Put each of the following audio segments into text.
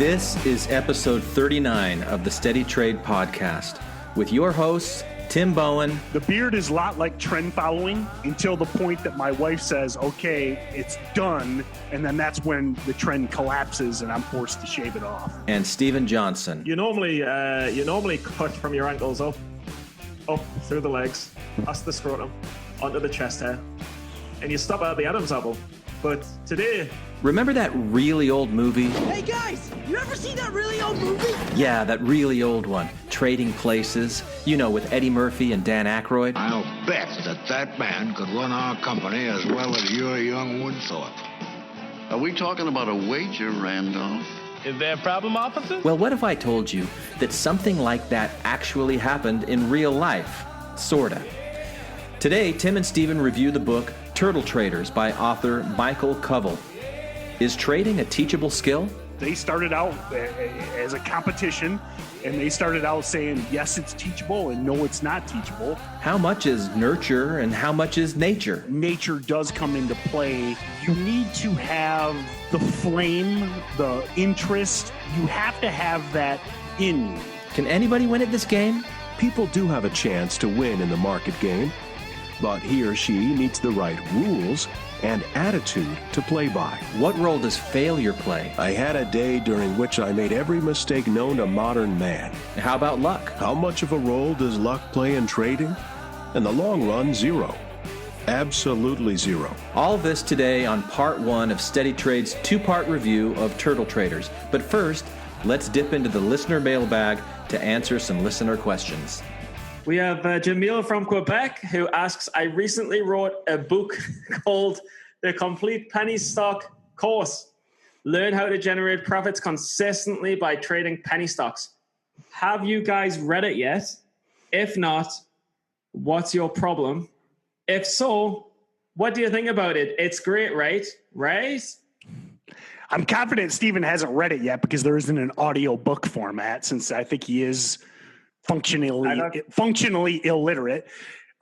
This is episode 39 of the Steady Trade Podcast with your hosts, Tim Bowen. The beard is a lot like trend following until the point that my wife says, okay, it's done. And then that's when the trend collapses and I'm forced to shave it off. And Steven Johnson. You normally cut from your ankles up through the legs, past the scrotum, onto the chest hair, and you stop at the Adam's apple. But today... Remember that really old movie? Hey guys, you ever seen that really old movie? Yeah, that really old one, Trading Places, you know, with Eddie Murphy and Dan Aykroyd. I'll bet that man could run our company as well as your young Woodthorpe. Are we talking about a wager, Randolph? Is there a problem, officer? Well, what if I told you that something like that actually happened in real life? Sorta. Today, Tim and Steven review the book Turtle Traders by author Michael Covell. Is trading a teachable skill? They started out as a competition, and they started out saying, yes, it's teachable, and no, it's not teachable. How much is nurture and how much is nature? Nature does come into play. You need to have the flame, the interest. You have to have that in you. Can anybody win at this game? People do have a chance to win in the market game, but he or she needs the right rules and attitude to play by. What role does failure play? I had a day during which I made every mistake known to modern man. How about luck? How much of a role does luck play in trading? In the long run, zero. Absolutely zero. All this today on part one of Steady Trade's two-part review of Turtle Traders. But first, let's dip into the listener mailbag to answer some listener questions. We have Jamil from Quebec who asks, I recently wrote a book called The Complete Penny Stock Course. Learn how to generate profits consistently by trading penny stocks. Have you guys read it yet? If not, what's your problem? If so, what do you think about it? It's great, right? Right? I'm confident Steven hasn't read it yet because there isn't an audio book format, since I think he is functionally illiterate.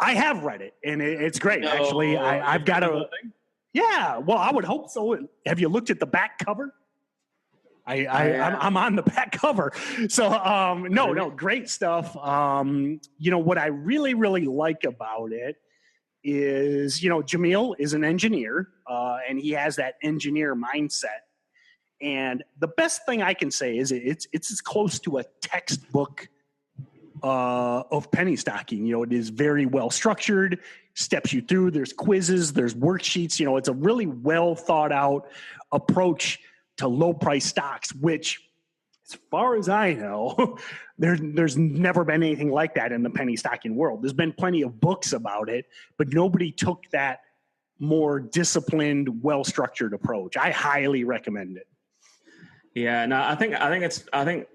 I have read it, and it's great. No, actually, I've got a. Yeah, well, I would hope so. Have you looked at the back cover? I'm on the back cover. So, no, great stuff. What I really, really like about it is, Jamil is an engineer, and he has that engineer mindset. And the best thing I can say is it's as close to a textbook of penny stocking. It is very well structured, steps you through. There's quizzes, there's worksheets. It's a really well thought out approach to low price stocks, which, as far as I know, there's never been anything like that in the penny stocking world. There's been plenty of books about it, but nobody took that more disciplined, well structured approach. I highly recommend it. Yeah, no, I think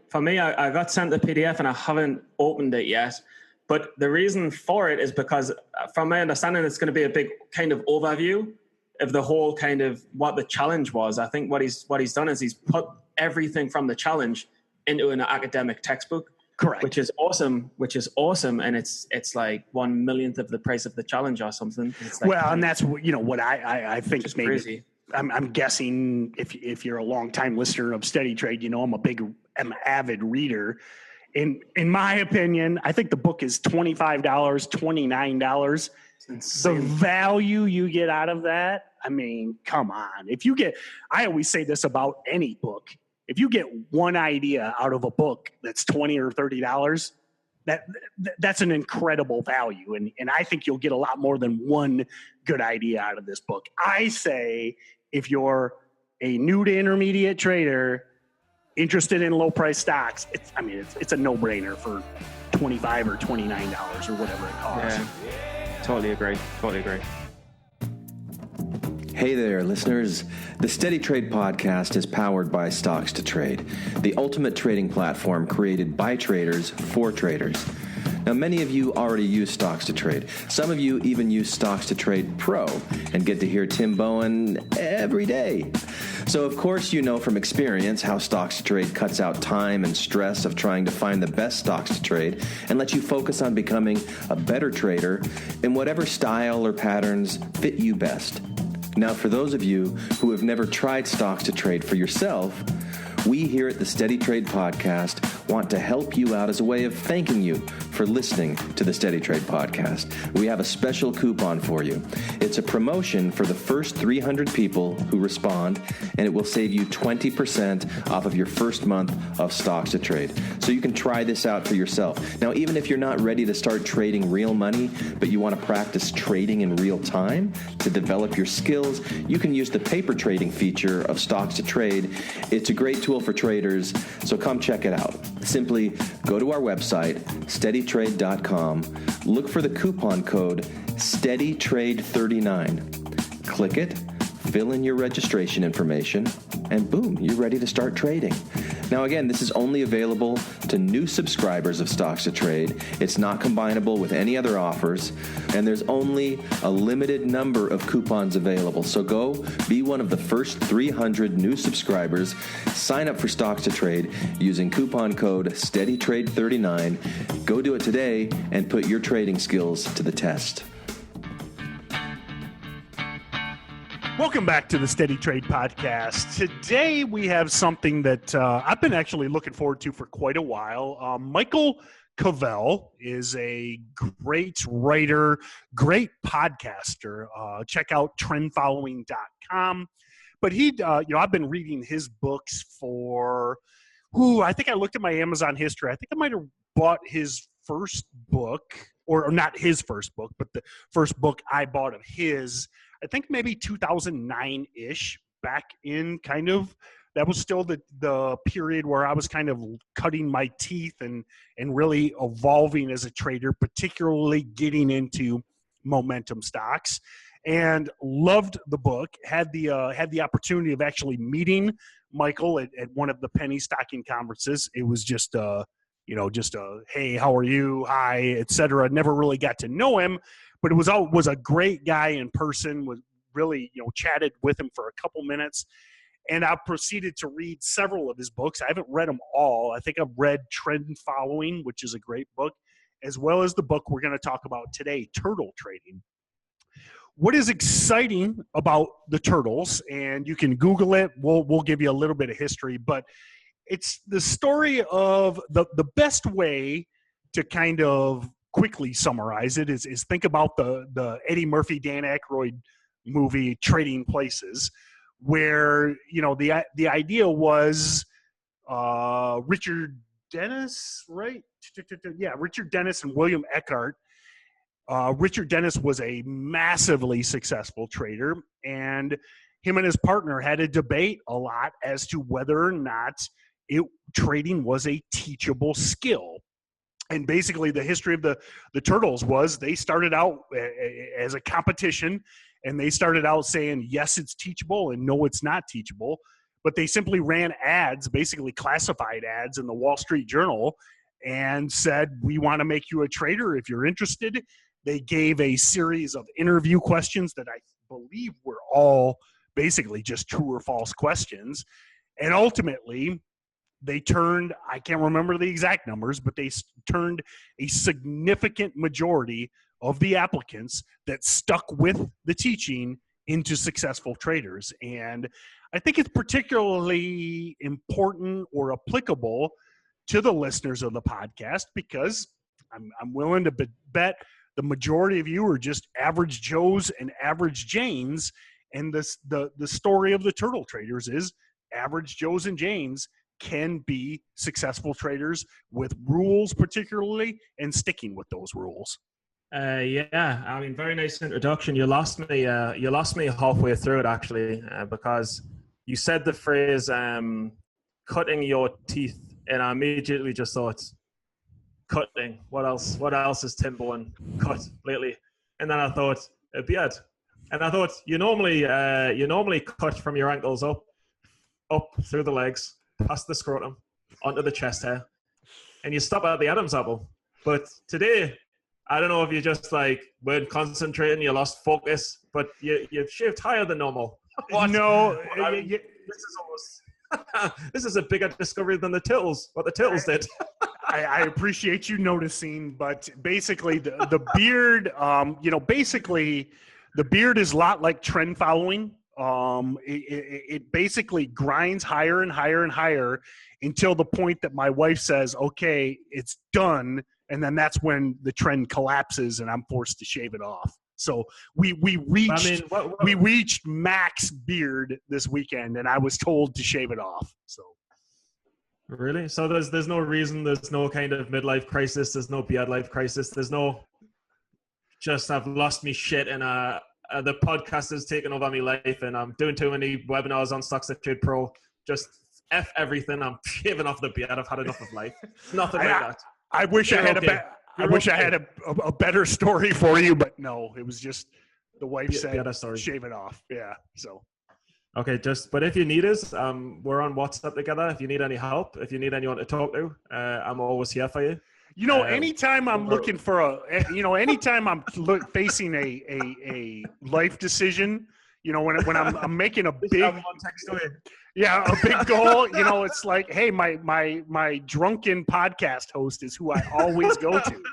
for me, I got sent the PDF and I haven't opened it yet. But the reason for it is because, from my understanding, it's going to be a big kind of overview of the whole kind of what the challenge was. I think what he's done is he's put everything from the challenge into an academic textbook. Correct. Which is awesome. And it's like 1/1,000,000th of the price of the challenge or something. It's like, well, and that's what I think is maybe crazy. I'm guessing if you're a long-time listener of Steady Trade, I'm an avid reader. In my opinion, I think the book is $25, $29. The value you get out of that, I mean, come on. I always say this about any book. If you get one idea out of a book that's $20 or $30, that's an incredible value. And I think you'll get a lot more than one good idea out of this book. I say, if you're a new to intermediate trader interested in low price stocks, it's a no-brainer for $25 or $29 or whatever it costs. Yeah, totally agree. Hey there, listeners. The Steady Trade Podcast is powered by StocksToTrade, the ultimate trading platform created by traders for traders. Now, many of you already use StocksToTrade. Some of you even use StocksToTrade Pro and get to hear Tim Bowen every day. So, of course, you know from experience how StocksToTrade cuts out time and stress of trying to find the best stocks to trade and lets you focus on becoming a better trader in whatever style or patterns fit you best. Now, for those of you who have never tried StocksToTrade for yourself, We here at the Steady Trade Podcast want to help you out as a way of thanking you for listening to the Steady Trade Podcast. We have a special coupon for you. It's a promotion for the first 300 people who respond, and it will save you 20% off of your first month of StocksToTrade. So you can try this out for yourself. Now, even if you're not ready to start trading real money, but you want to practice trading in real time to develop your skills, you can use the paper trading feature of StocksToTrade. It's a great tool for traders, so come check it out. Simply go to our website, steadytrade.com, look for the coupon code SteadyTrade39. Click it, fill in your registration information, and boom, you're ready to start trading. Now again, this is only available to new subscribers of StocksToTrade. It's not combinable with any other offers, and there's only a limited number of coupons available. So go be one of the first 300 new subscribers. Sign up for StocksToTrade using coupon code SteadyTrade39. Go do it today and put your trading skills to the test. Welcome back to the Steady Trade Podcast. Today we have something that I've been actually looking forward to for quite a while. Michael Cavell is a great writer, great podcaster. Check out trendfollowing.com. But I've been reading his books for, I think I looked at my Amazon history. I think I might have bought his first book, or not his first book, but the first book I bought of his, I think maybe 2009-ish, back in kind of, that was still the period where I was kind of cutting my teeth and really evolving as a trader, particularly getting into momentum stocks, and loved the book. Had the opportunity of actually meeting Michael at one of the penny stocking conferences. It was just hey, how are you? Hi, etc. Never really got to know him, but it was a great guy in person. Was really, chatted with him for a couple minutes, and I proceeded to read several of his books. I haven't read them all. I think I've read Trend Following, which is a great book, as well as the book we're going to talk about today, Turtle Trading. What is exciting about the turtles, and you can Google it, we'll give you a little bit of history, but it's the story of the best way to kind of quickly summarize it is think about the Eddie Murphy, Dan Aykroyd movie Trading Places, where the idea was Richard Dennis, right? Yeah, Richard Dennis and William Eckhart. Richard Dennis was a massively successful trader, and him and his partner had a debate a lot as to whether or not trading was a teachable skill. And basically the history of the turtles was they started out as a competition, and they started out saying, yes, it's teachable, and no, it's not teachable. But they simply ran ads, basically classified ads in the Wall Street Journal, and said, we want to make you a trader if you're interested. They gave a series of interview questions that I believe were all basically just true or false questions. And ultimately, they turned, I can't remember the exact numbers, but they turned a significant majority of the applicants that stuck with the teaching into successful traders. And I think it's particularly important or applicable to the listeners of the podcast, because I'm willing to bet the majority of you are just average Joes and average Janes. And the story of the turtle traders is average Joes and Janes can be successful traders with rules, particularly, and sticking with those rules. Yeah, I mean, very nice introduction. You lost me. You lost me halfway through it, actually, because you said the phrase "cutting your teeth," and I immediately just thought, "Cutting. What else? What else has Tim Bowen cut lately?" And then I thought, "A beard." And I thought, you normally cut from your ankles up through the legs, past the scrotum, onto the chest hair, and you stop at the Adam's apple. But today, I don't know if you just weren't concentrating, you lost focus, but you've shaved higher than normal. What? No, this is almost this is a bigger discovery than the Turtles. What the Turtles did. I appreciate you noticing, but basically the beard, basically the beard is a lot like trend following. It basically grinds higher and higher and higher until the point that my wife says, okay, it's done. And then that's when the trend collapses and I'm forced to shave it off. So we reached max beard this weekend and I was told to shave it off. So really? So there's no reason, there's no kind of midlife crisis, there's no beard life crisis, there's no just I've lost me shit and the podcast has taken over my life and I'm doing too many webinars on StocksToTrade Pro. Just F everything. I'm shaving off the beard. I've had enough of life. Nothing like that. I wish I had a better story for you, but no, it was just the wife said shave it off. Yeah. So. Okay, but if you need us, we're on WhatsApp together. If you need any help, if you need anyone to talk to, I'm always here for you. You know, anytime I'm looking for anytime I'm facing a life decision, you know, when I'm making a big, a big goal, you know, it's like, hey, my drunken podcast host is who I always go to. You know?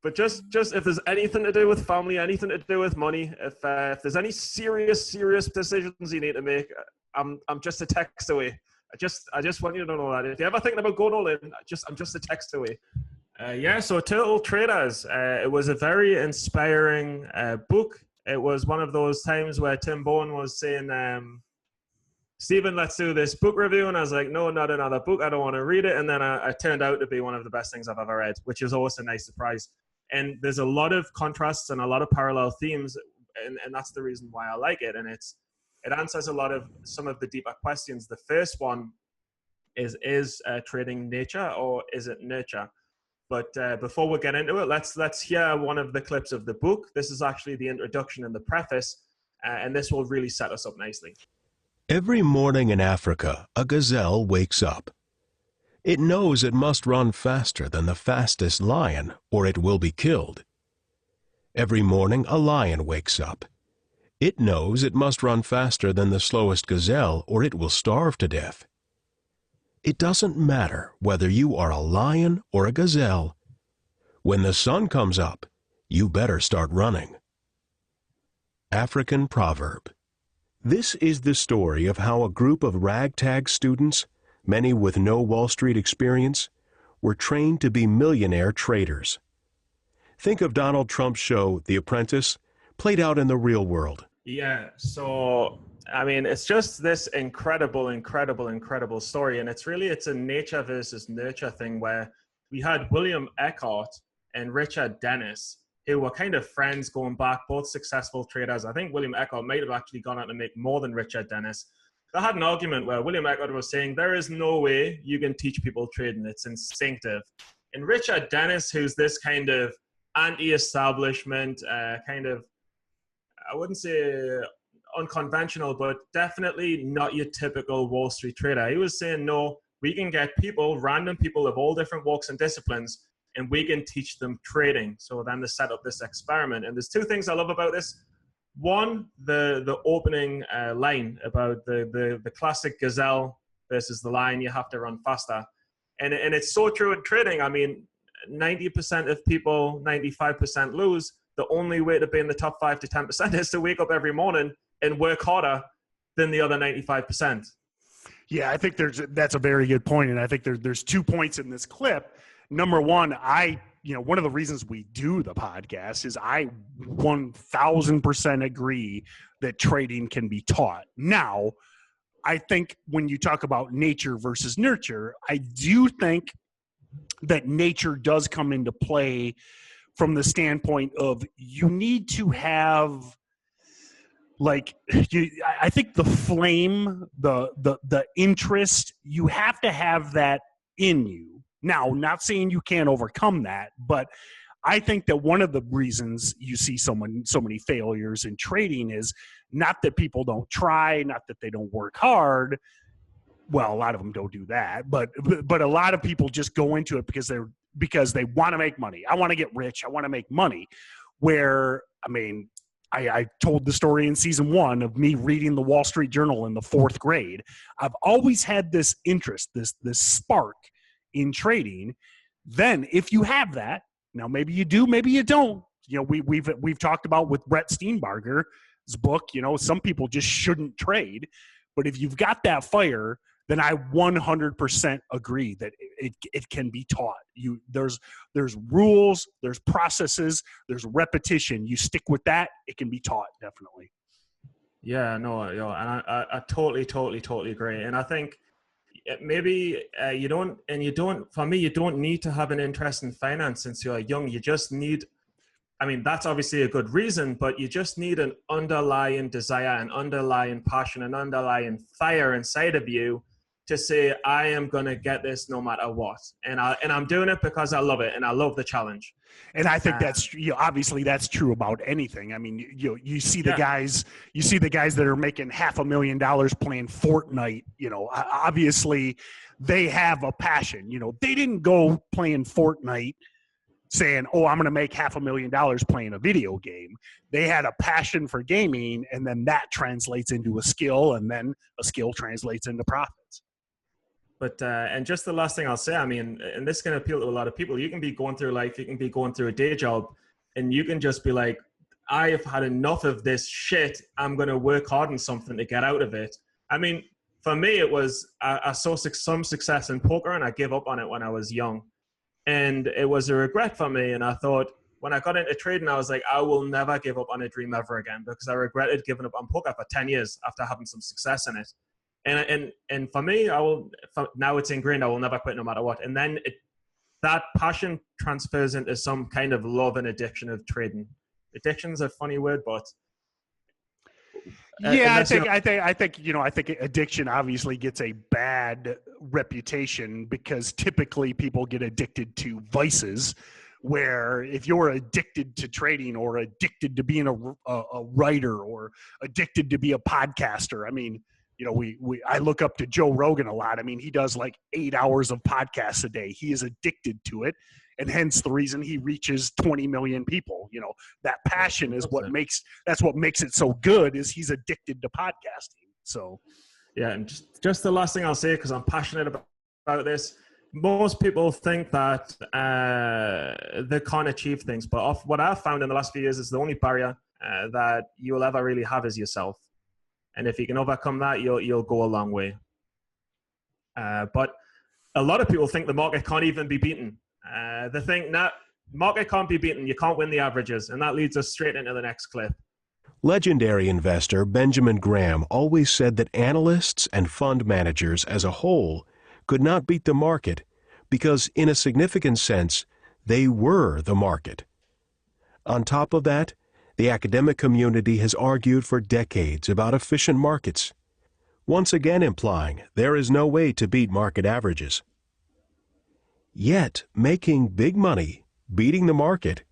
But just if there's anything to do with family, anything to do with money, if there's any serious decisions you need to make, I'm just a text away. I just want you to know that if you're ever thinking about going all in, I'm just a text away. So Turtle Traders, it was a very inspiring book. It was one of those times where Tim Bowen was saying, Stephen, let's do this book review. And I was like, no, not another book. I don't want to read it. And then it turned out to be one of the best things I've ever read, which is always a nice surprise. And there's a lot of contrasts and a lot of parallel themes. And that's the reason why I like it. And it answers some of the deeper questions. The first one is trading nature or is it nurture? But before we get into it, let's hear one of the clips of the book. This is actually the introduction and the preface, and this will really set us up nicely. Every morning in Africa, a gazelle wakes up. It knows it must run faster than the fastest lion, or it will be killed. Every morning, a lion wakes up. It knows it must run faster than the slowest gazelle, or it will starve to death. It doesn't matter whether you are a lion or a gazelle. When the sun comes up, you better start running. African proverb. This is the story of how a group of ragtag students, many with no Wall Street experience, were trained to be millionaire traders. Think of Donald Trump's show, The Apprentice, played out in the real world. Yeah, so, I mean, it's just this incredible story. And it's a nature versus nurture thing where we had William Eckhart and Richard Dennis, who were kind of friends going back, both successful traders. I think William Eckhart might have actually gone out to make more than Richard Dennis. They had an argument where William Eckhart was saying, there is no way you can teach people trading. It's instinctive. And Richard Dennis, who's this kind of anti-establishment, kind of, I wouldn't say unconventional, but definitely not your typical Wall Street trader. He was saying, no, we can get people, random people of all different walks and disciplines, and we can teach them trading. So then they set up this experiment. And there's two things I love about this. One, the opening line about the classic gazelle versus the lion, you have to run faster. And it's so true in trading. I mean, 90% of people, 95% lose. The only way to be in the top 5 to 10% is to wake up every morning and work harder than the other 95%. Yeah, I think that's a very good point. And I think there's 2 points in this clip. Number one, one of the reasons we do the podcast is I 1000% agree that trading can be taught. Now, I think when you talk about nature versus nurture, I do think that nature does come into play from the standpoint of you need to have I think the flame, the interest, you have to have that in you. Now, not saying you can't overcome that, but I think that one of the reasons you see so many failures in trading is not that people don't try, not that they don't work hard. Well, a lot of them don't do that, but a lot of people just go into it because they want to make money. I want to get rich. I want to make money. Where, I mean, I told the story in season 1 of me reading the Wall Street Journal in the 4th grade. I've always had this interest, this spark in trading. Then if you have that, now maybe you do, maybe you don't. You know, we've talked about with Brett Steenbarger, book, some people just shouldn't trade. But if you've got that fire, then I 100% agree that it can be taught. There's rules, there's processes, there's repetition. You stick with that, it can be taught, definitely. Yeah, no, and I totally agree. And I think maybe you don't need to have an interest in finance since you're young. You just need, that's obviously a good reason, but you just need an underlying desire, an underlying passion, an underlying fire inside of you to say, I am going to get this no matter what. And I'm doing it because I love it and I love the challenge. And I think that's, obviously that's true about anything. You see the guys that are making $500,000 playing Fortnite, obviously they have a passion. They didn't go playing Fortnite saying, oh, I'm going to make $500,000 playing a video game. They had a passion for gaming, and then that translates into a skill, and then a skill translates into profits. But, and just the last thing I'll say, and this can appeal to a lot of people. You can be going through life, you can be going through a day job, and you can just be like, I have had enough of this shit. I'm going to work hard on something to get out of it. For me, it was, I saw some success in poker, and I gave up on it when I was young. And it was a regret for me. And I thought, when I got into trading, I was like, I will never give up on a dream ever again, because I regretted giving up on poker for 10 years after having some success in it. And for me, now it's ingrained. I will never quit no matter what. And then that passion transfers into some kind of love and addiction of trading. Addiction's a funny word, but I think addiction obviously gets a bad reputation, because typically people get addicted to vices. Where if you're addicted to trading, or addicted to being a writer, or addicted to be a podcaster, I look up to Joe Rogan a lot. He does like 8 hours of podcasts a day. He is addicted to it, and hence the reason he reaches 20 million people. That passion is what makes it so good, is he's addicted to podcasting. So, yeah, and just the last thing I'll say, because I'm passionate about this. Most people think that they can't achieve things, but what I've found in the last few years is the only barrier that you'll ever really have is yourself. And if you can overcome that, you'll go a long way. But a lot of people think the market can't even be beaten. They think, nah, market can't be beaten. You can't win the averages. And that leads us straight into the next clip. Legendary investor Benjamin Graham always said that analysts and fund managers as a whole could not beat the market because, in a significant sense, they were the market. On top of that, the academic community has argued for decades about efficient markets, once again implying there is no way to beat market averages. Yet, making big money, beating the market,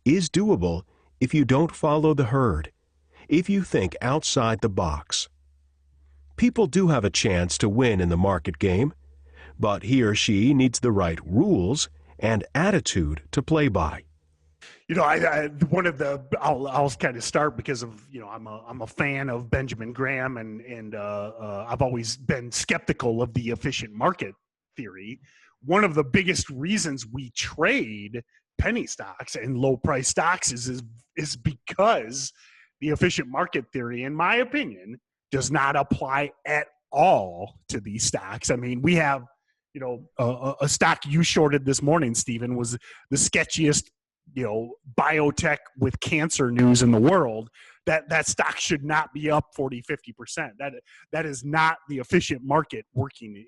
is doable if you don't follow the herd, if you think outside the box. People do have a chance to win in the market game, but he or she needs the right rules and attitude to play by. I'll kind of start because of, I'm a fan of Benjamin Graham, and I've always been skeptical of the efficient market theory. One of the biggest reasons we trade penny stocks and low price stocks is because the efficient market theory, in my opinion, does not apply at all to these stocks. We have, a stock you shorted this morning, Stephen, was the sketchiest biotech with cancer news in the world. That stock should not be up 40-50%. That is not the efficient market working.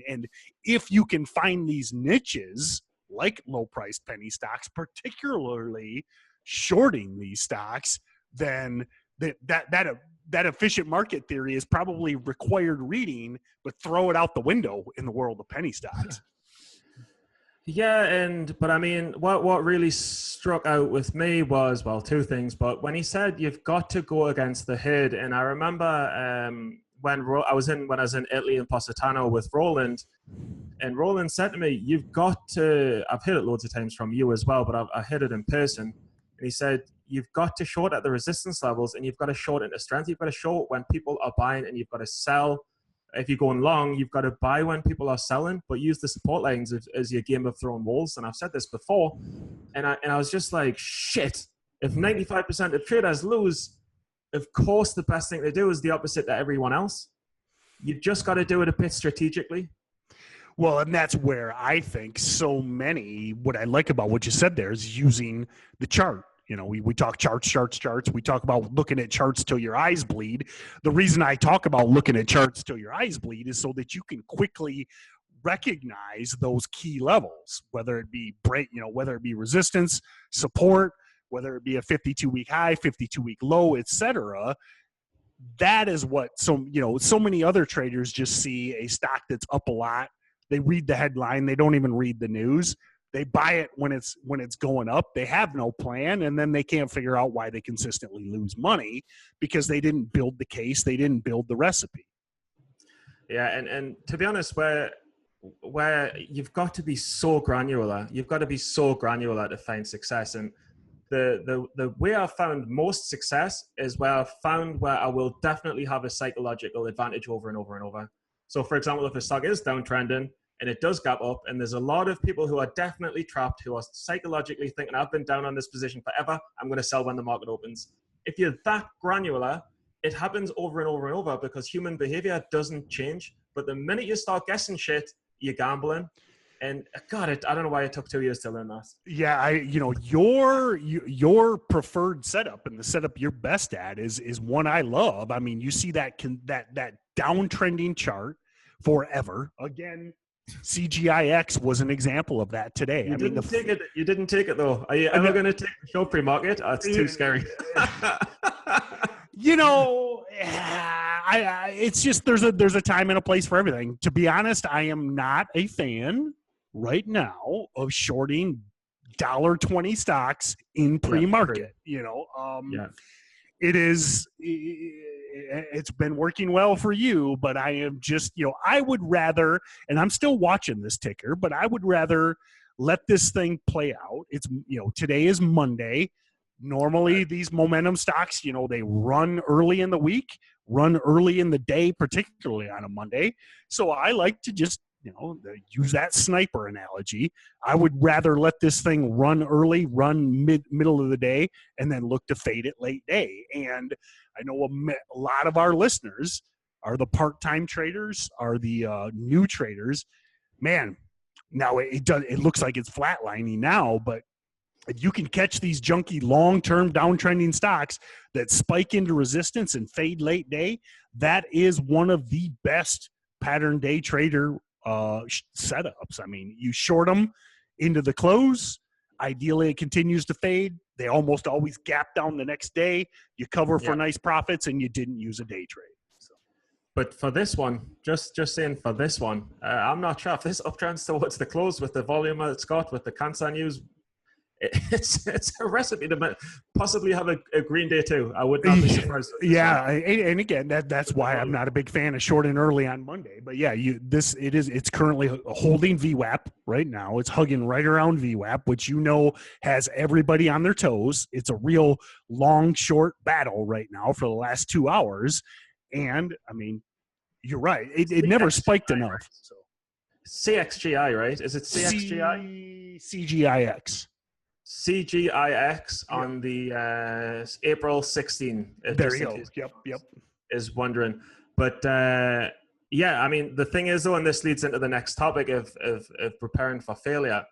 And if you can find these niches like low priced penny stocks, particularly shorting these stocks, then that efficient market theory is probably required reading, but throw it out the window in the world of penny stocks. Yeah, but what really struck out with me was, well, two things. But when he said you've got to go against the herd, and I remember when I was in Italy in Positano with Roland, and Roland said to me, "You've got to." I've heard it loads of times from you as well, but I heard it in person. And he said, "You've got to short at the resistance levels, and you've got to short into strength. You've got to short when people are buying, and you've got to sell." If you're going long, you've got to buy when people are selling, but use the support lines as your Game of Thrones walls. And I've said this before, and I was just like, shit, if 95% of traders lose, of course, the best thing to do is the opposite to everyone else. You've just got to do it a bit strategically. Well, and that's where I think so many, what I like about what you said there is using the chart. You know, we talk charts. We talk about looking at charts till your eyes bleed. The reason I talk about looking at charts till your eyes bleed is so that you can quickly recognize those key levels, whether it be whether it be resistance, support, whether it be a 52-week high, 52-week low, etc. That is what so many other traders just see a stock that's up a lot. They read the headline. They don't even read the news. They buy it when it's going up. They have no plan, and then they can't figure out why they consistently lose money because they didn't build the case. They didn't build the recipe. Yeah, and to be honest, where you've got to be so granular. You've got to be so granular to find success. And the way I've found most success is where I've found where I will definitely have a psychological advantage over and over and over. So, for example, if a stock is downtrending and it does gap up, and there's a lot of people who are definitely trapped, who are psychologically thinking, I've been down on this position forever, I'm going to sell when the market opens. If you're that granular, it happens over and over and over because human behavior doesn't change. But the minute you start guessing shit, you're gambling. And God, I don't know why it took 2 years to learn that. Yeah, your preferred setup and the setup you're best at is one I love. I mean, you see that downtrending chart forever. Again, CGIX was an example of that today. You didn't take it though. Are you ever going to take the show pre-market? Oh, it's too scary. It's just there's a time and a place for everything. To be honest, I am not a fan right now of shorting $1.20 stocks in pre-market. It's been working well for you, but I am just, I would rather, and I'm still watching this ticker, but I would rather let this thing play out. It's, today is Monday. Normally these momentum stocks, they run early in the week, run early in the day, particularly on a Monday. So I like to just, use that sniper analogy. I would rather let this thing run early, run middle of the day, and then look to fade it late day. And I know a lot of our listeners are the part-time traders, are the new traders. Man, now it looks like it's flatlining now, but if you can catch these junky long-term downtrending stocks that spike into resistance and fade late day, that is one of the best pattern day trader setups. I mean, you short them into the close. Ideally, it continues to fade. They almost always gap down the next day. You cover for nice profits, and you didn't use a day trade. So. But for this one, just saying for this one, I'm not sure if this uptrends towards the close with the volume it's got, with the cancer news. It's a recipe to possibly have a green day too. I would not be surprised. Yeah, and again, that's why I'm not a big fan of shorting early on Monday. But yeah, it's currently holding VWAP right now. It's hugging right around VWAP, which has everybody on their toes. It's a real long short battle right now for the last 2 hours. And I mean, you're right. It never spiked enough. Right? So. CXGI, right? Is it CXGI? CGIX. CGIX on the April 16. There you go. Yep. Is wondering. But I mean, the thing is, though, and this leads into the next topic of preparing for failure.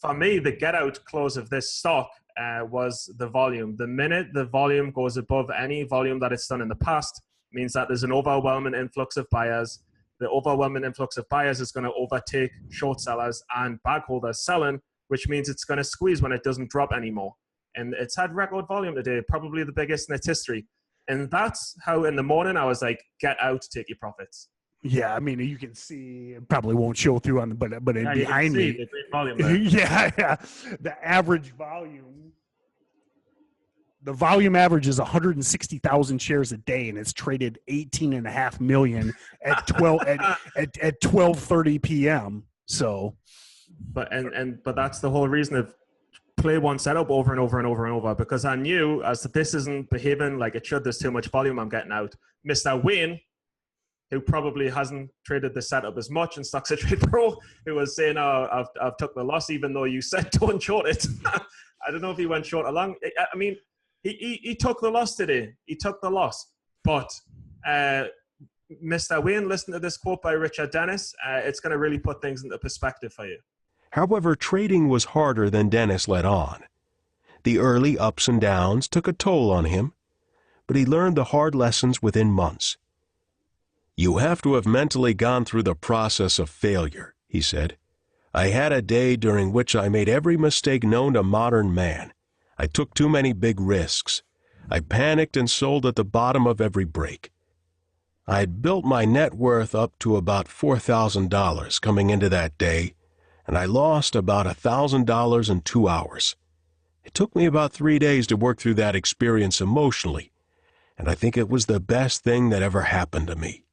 For me, the get out close of this stock was the volume. The minute the volume goes above any volume that it's done in the past, means that there's an overwhelming influx of buyers. The overwhelming influx of buyers is going to overtake short sellers and bag holders selling, which means it's going to squeeze when it doesn't drop anymore. And it's had record volume today, probably the biggest in its history. And that's how in the morning I was like, get out, take your profits. Yeah, I mean, you can see, it probably won't show through on the, but behind me. The volume there. Yeah. The average volume, the volume average is 160,000 shares a day, and it's traded 18.5 million at 12:30 p.m. So. But that's the whole reason of play one setup over and over and over and over, because I knew as this isn't behaving like it should, there's too much volume, I'm getting out. Mr. Wayne, who probably hasn't traded the setup as much in StocksToTrade Pro, who was saying, I've took the loss even though you said don't short it. I don't know if he went short along. I mean, He took the loss today. He took the loss. But Mr. Wayne, listen to this quote by Richard Dennis. It's going to really put things into perspective for you. However, trading was harder than Dennis let on. The early ups and downs took a toll on him, but he learned the hard lessons within months. "You have to have mentally gone through the process of failure," he said. "I had a day during which I made every mistake known to modern man. I took too many big risks. I panicked and sold at the bottom of every break. I had built my net worth up to about $4,000 coming into that day, and I lost about $1,000 in 2 hours. It took me about 3 days to work through that experience emotionally, and I think it was the best thing that ever happened to me."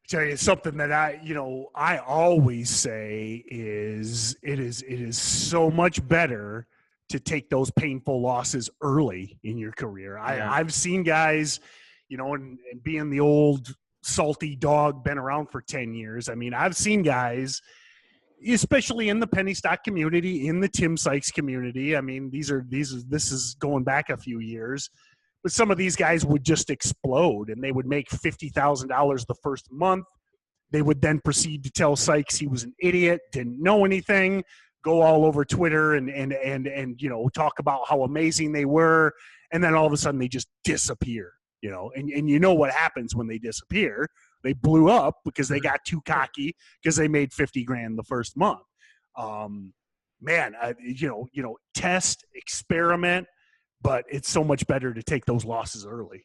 Tell you something that I always say is it is so much better to take those painful losses early in your career. I've seen guys, and being the old salty dog, been around for 10 years. I mean, I've seen guys, especially in the penny stock community, in the Tim Sykes community. I mean, this is going back a few years, but some of these guys would just explode and they would make $50,000 the first month. They would then proceed to tell Sykes he was an idiot, didn't know anything, go all over Twitter and talk about how amazing they were. And then all of a sudden they just disappear, and you know what happens when they disappear. They blew up because they got too cocky because they made 50 grand the first month. Test, experiment, but it's so much better to take those losses early.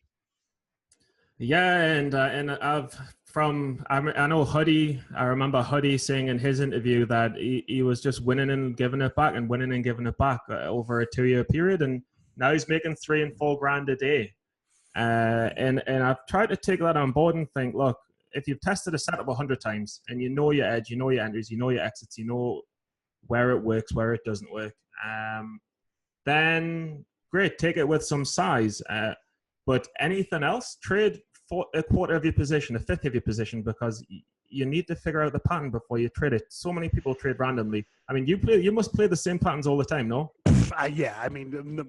Yeah, and I know Huddy. I remember Huddy saying in his interview that he was just winning and giving it back and winning and giving it back over a 2-year period, and now he's making $3 and $4 grand a day. And I've tried to take that on board and think, look, if you've tested a setup 100 times and you know your edge, you know your entries, you know your exits, you know where it works, where it doesn't work, then great, take it with some size. But anything else, trade for a quarter of your position, a fifth of your position, because you need to figure out the pattern before you trade it. So many people trade randomly. I mean, you must play the same patterns all the time, no? Yeah, I mean,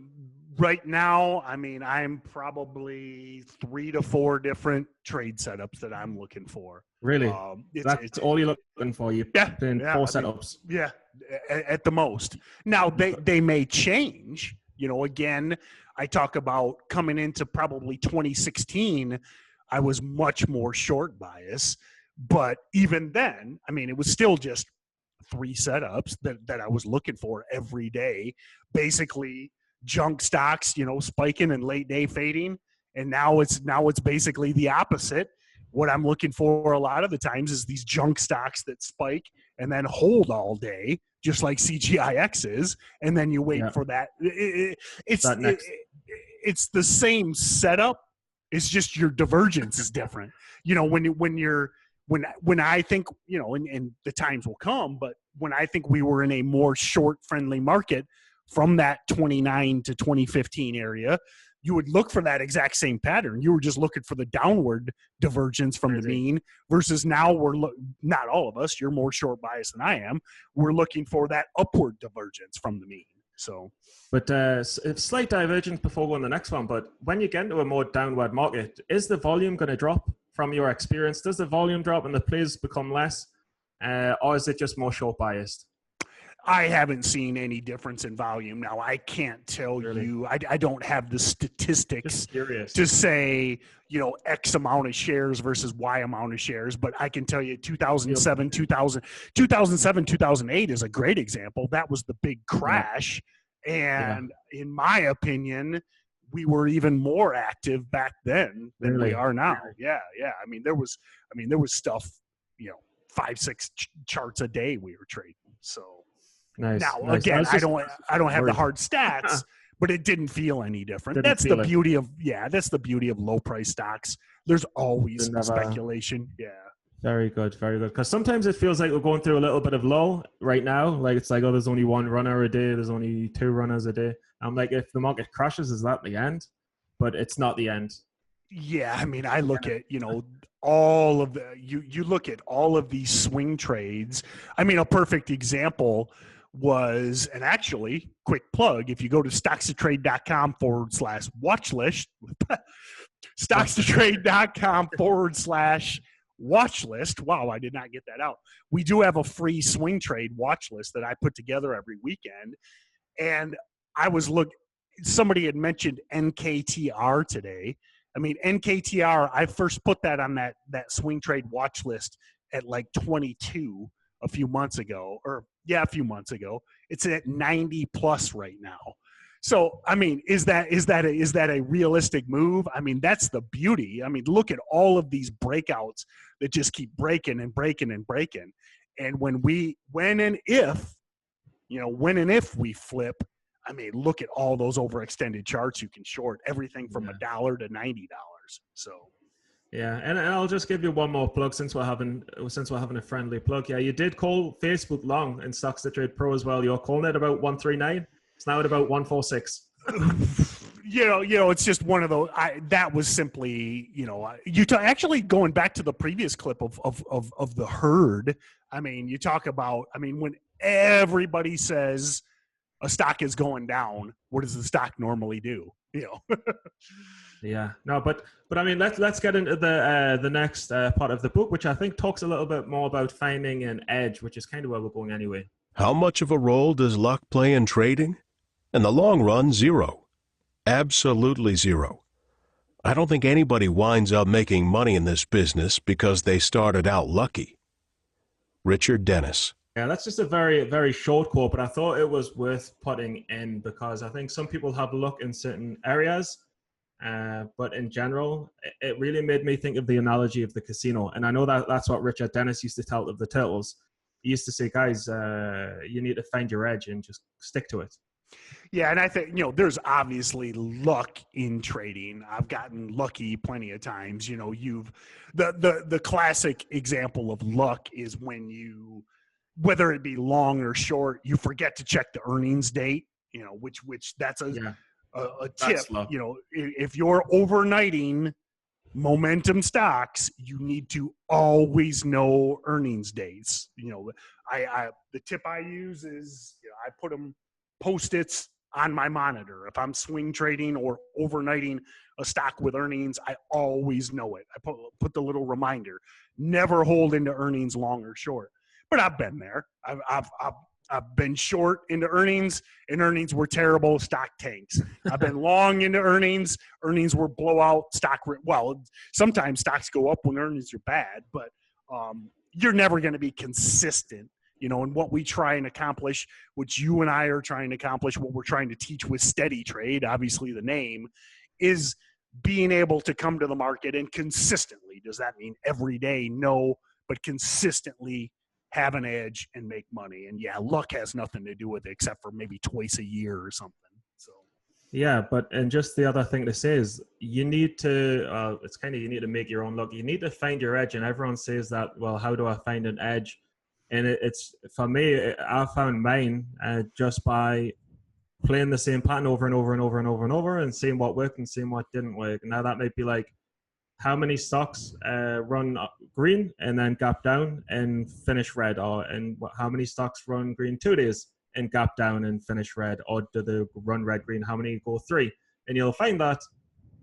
right now, I'm probably 3 to 4 different trade setups that I'm looking for. Really? That's all you're looking for? You're playing 4 setups? At the most. Now, they may change. Again, I talk about coming into probably 2016, I was much more short bias. But even then, it was still just 3 setups that I was looking for every day. Basically, junk stocks, spiking and late day fading. And now it's basically the opposite. What I'm looking for a lot of the times is these junk stocks that spike and then hold all day, just like CGIX is. And then you wait for that. It's the same setup. It's just your divergence is different. When I think, and the times will come, but when I think we were in a more short friendly market from that 29 to 2015 area, you would look for that exact same pattern. You were just looking for the downward divergence from the mean, versus now not all of us, you're more short biased than I am. We're looking for that upward divergence from the mean. So, but slight divergence before going to the next one. But when you get into a more downward market, is the volume going to drop from your experience? Does the volume drop and the plays become less, or is it just more short biased? I haven't seen any difference in volume. Now, I can't tell you. I don't have the statistics to say, X amount of shares versus Y amount of shares. But I can tell you 2007, 2008 is a great example. That was the big crash. And in my opinion, we were even more active back then than we are now. Yeah. There was stuff, 5-6 charts a day we were trading. So. Nice. Now, again, I don't have the hard stats, but it didn't feel any different. That's the beauty of low price stocks. There's always speculation. Yeah. Very good. Very good. Because sometimes it feels like we're going through a little bit of low right now. Like it's like, oh, there's only 1 runner a day. There's only 2 runners a day. I'm like, if the market crashes, is that the end? But it's not the end. Yeah. I look at, all of the, you look at all of these swing trades. A perfect example was, and actually, quick plug, if you go to StocksToTrade.com/watch list, StocksToTrade.com/watch list. Wow, I did not get that out. We do have a free swing trade watch list that I put together every weekend. And I was somebody had mentioned NKTR today. I mean, NKTR, I first put that on that swing trade watch list at like 22 a few months ago. It's at 90 plus right now. So, I mean, is that a realistic move? I mean, that's the beauty. I mean, look at all of these breakouts that just keep breaking and breaking and breaking. And when and if we flip, I mean, look at all those overextended charts you can short, everything from $1 to $90. So, yeah, and I'll just give you one more plug since we're having a friendly plug. Yeah, you did call Facebook long in StocksToTrade Pro as well. You're calling it about 139. It's now at about 146. It's just one of those. That was simply, actually going back to the previous clip of the herd. I mean, you talk about. I mean, when everybody says a stock is going down, what does the stock normally do? Yeah, no, but I mean, let's get into the next part of the book, which I think talks a little bit more about finding an edge, which is kind of where we're going anyway. How much of a role does luck play in trading? In the long run, zero. Absolutely zero. I don't think anybody winds up making money in this business because they started out lucky. Richard Dennis. Yeah, that's just a very, very short quote, but I thought it was worth putting in because I think some people have luck in certain areas, but in general, it really made me think of the analogy of the casino. And I know that's what Richard Dennis used to tell of the Turtles. He used to say, guys, you need to find your edge and just stick to it. Yeah, and I think, there's obviously luck in trading. I've gotten lucky plenty of times. The classic example of luck is when whether it be long or short, you forget to check the earnings date, which that's a tip. If you're overnighting momentum stocks, you need to always know earnings dates. The tip I use is I put them Post-its on my monitor. If I'm swing trading or overnighting a stock with earnings, I always know it. I put the little reminder. Never hold into earnings long or short. But I've been there. I've been short into earnings, and earnings were terrible. Stock tanks. I've been long into earnings. Earnings were blowout. Sometimes stocks go up when earnings are bad, but you're never going to be consistent. And what we try and accomplish, which you and I are trying to accomplish, what we're trying to teach with Steady Trade, obviously the name, is being able to come to the market and consistently. Does that mean every day? No, but consistently have an edge and make money. And yeah, luck has nothing to do with it except for maybe twice a year or something. So yeah, and just the other thing to say is you need to you need to make your own luck. You need to find your edge, and everyone says that. Well, how do I find an edge? And it's for me, I found mine just by playing the same pattern over and over and over and over and over, and seeing what worked and seeing what didn't work. Now that might be like how many stocks run green and then gap down and finish red, and how many stocks run green 2 days and gap down and finish red, or do they run red green? How many go 3? And you'll find that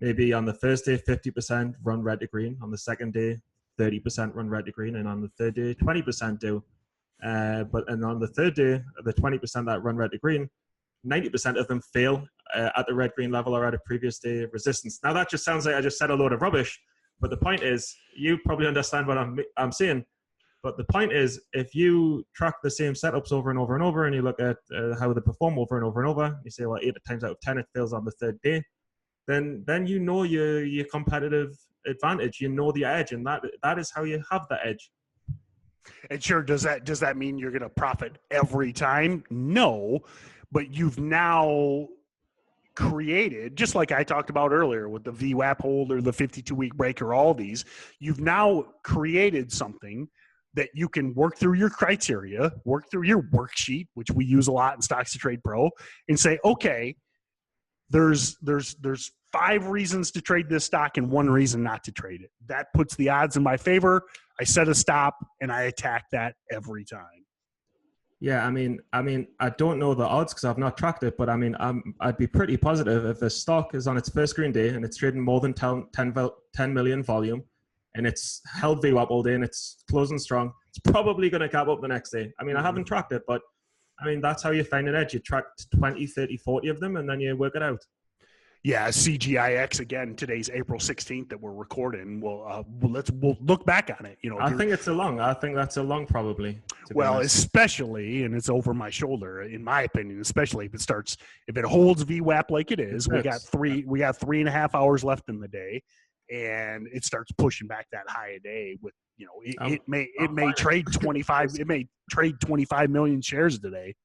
maybe on the first day 50% run red to green, on the second day 30% run red to green, and on the third day 20% do. And on the third day, the 20% that run red to green, 90% of them fail at the red-green level or at a previous day resistance. Now that just sounds like I just said a load of rubbish, but the point is, you probably understand what I'm saying. But the point is, if you track the same setups over and over and over, and you look at how they perform over and over and over, you say, well, 8 times out of 10 it fails on the third day, then you know your competitive advantage, you know the edge, and that is how you have the edge. And sure, does that mean you're going to profit every time? No, but you've now created, just like I talked about earlier with the VWAP hold or the 52-week break or all these, you've now created something that you can work through your criteria, work through your worksheet, which we use a lot in StocksToTrade Pro, and say, okay, there's 5 reasons to trade this stock and 1 reason not to trade it. That puts the odds in my favor. I set a stop and I attack that every time. Yeah, I mean, I don't know the odds because I've not tracked it, but I mean, I'd be pretty positive if the stock is on its first green day and it's trading more than 10 million volume, and it's held VWAP all day and it's closing strong, it's probably going to gap up the next day. I mean, I haven't tracked it, but I mean, that's how you find an edge. You track 20, 30, 40 of them, and then you work it out. Yeah, CGIX again. Today's April 16th that we're recording. We'll look back on it. I think it's a long. I think that's a long probably. Well, especially, and it's over my shoulder, in my opinion. Especially if it holds VWAP like it is. We got 3.5 hours left in the day, and it starts pushing back that high a day. With it may trade 25. It may trade 25 million shares today.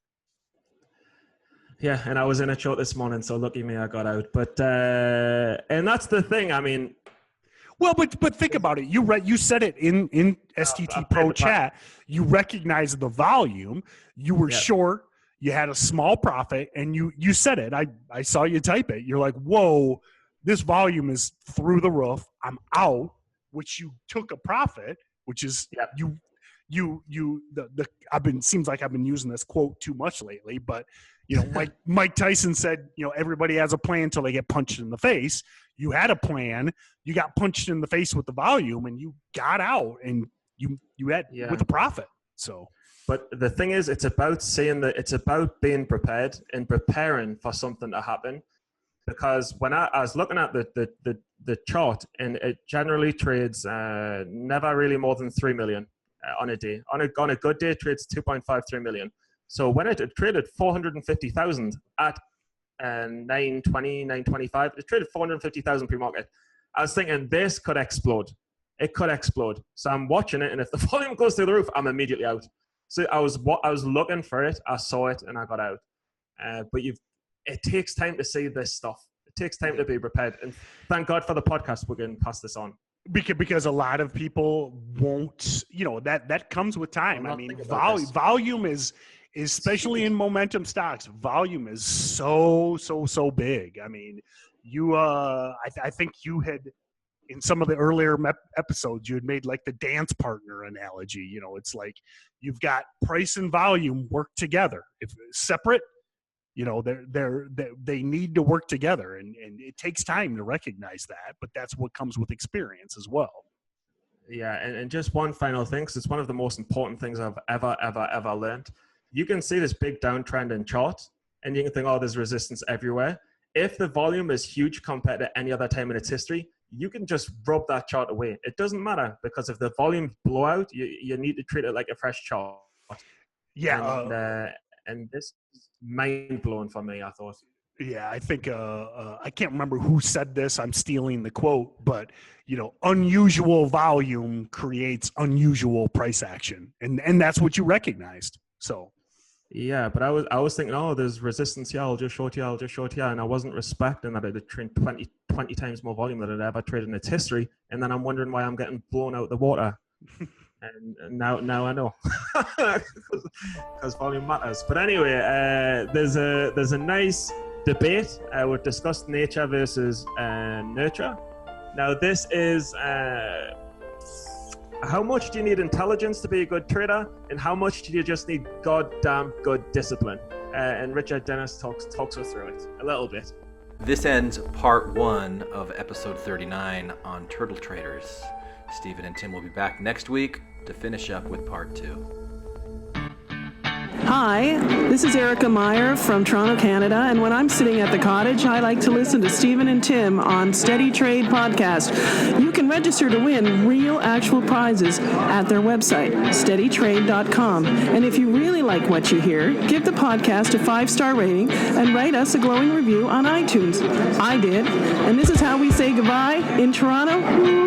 Yeah, and I was in a short this morning, so lucky me, I got out. But and that's the thing. I mean, well, but think about it. You said it in STT Pro chat. You recognized the volume. You were short. You had a small profit, and you said it. I saw you type it. You're like, whoa, this volume is through the roof. I'm out, which you took a profit, which is seems like I've been using this quote too much lately, but. Mike Tyson said, everybody has a plan until they get punched in the face. You had a plan. You got punched in the face with the volume, and you got out, and you had with a profit. So, but the thing is, it's about being prepared and preparing for something to happen. Because when I was looking at the chart, and it generally trades never really more than 3 million on a day. On a good day, it trades 2.53 million. So when it traded 450,000 at 9.20, 9.25, it traded 450,000 pre-market. I was thinking this could explode. It could explode. So I'm watching it, and if the volume goes through the roof, I'm immediately out. So I was looking for it. I saw it, and I got out. But it takes time to see this stuff. It takes time to be prepared. And thank God for the podcast. We're going to pass this on. Because a lot of people won't. That comes with time. I mean, volume is. Especially in momentum stocks, volume is so big. I mean, I think you had, in some of the earlier episodes, you had made like the dance partner analogy. It's like you've got price and volume work together. If separate, they need to work together, and it takes time to recognize that. But that's what comes with experience as well. Yeah, and just one final thing, because it's one of the most important things I've ever learned. You can see this big downtrend in chart, and you can think, oh, there's resistance everywhere. If the volume is huge compared to any other time in its history, you can just rub that chart away. It doesn't matter, because if the volume blow out, you need to treat it like a fresh chart. Yeah. And this is mind-blowing for me, I thought. Yeah, I think I can't remember who said this. I'm stealing the quote, but unusual volume creates unusual price action, and that's what you recognized. So. Yeah, but I was thinking, oh, there's resistance here, I'll just short here, and I wasn't respecting that it had traded 20 times more volume than it ever traded in its history, and then I'm wondering why I'm getting blown out the water. And now I know, because volume matters. But anyway, there's a nice debate. We've discussed nature versus nurture. Now this is how much do you need intelligence to be a good trader, and how much do you just need goddamn good discipline? And Richard Dennis talks us through it a little bit. This ends part 1 of episode 39 on turtle traders. Stephen and Tim will be back next week to finish up with part 2. Hi, this is Erica Meyer from Toronto, Canada, and when I'm sitting at the cottage, I like to listen to Stephen and Tim on Steady Trade Podcast. You can register to win real, actual prizes at their website, SteadyTrade.com. And if you really like what you hear, give the podcast a 5-star rating and write us a glowing review on iTunes. I did, and this is how we say goodbye in Toronto.